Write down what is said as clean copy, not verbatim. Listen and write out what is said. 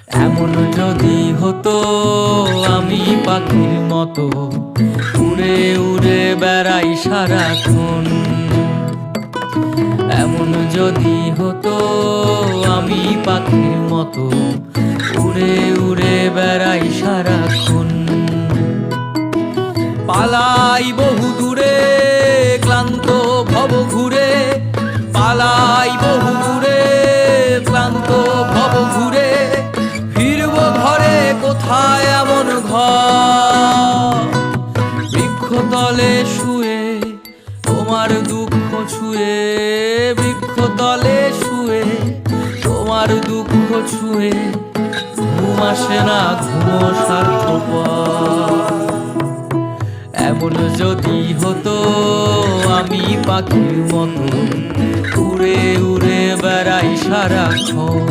এমন যদি হতো আমি পাখির মতো উড়ে উড়ে বেড়াই সারাক্ষণ। এমন যদি হতো আমি পাখির মতো উড়ে উড়ে বেড়াই সারাক্ষণ। পালাই বহু দূরে ক্লান্ত ভব ঘুরে, পালাই বহু দূরে ক্লান্ত ভব ঘুরে, ফিরব ঘরে কোথায় এমন ঘর। বৃক্ষতলে শুয়ে তোমার দুঃখ ছুঁয়ে, বৃক্ষতলে শুয়ে তোমার দুঃখ ছুঁয়ে, ঘুম আসে না ঘুমো স্বার্থপর। এমন যদি হতো আমি পাখির মতো উড়ে উড়ে বেড়াই সারাক্ষণ।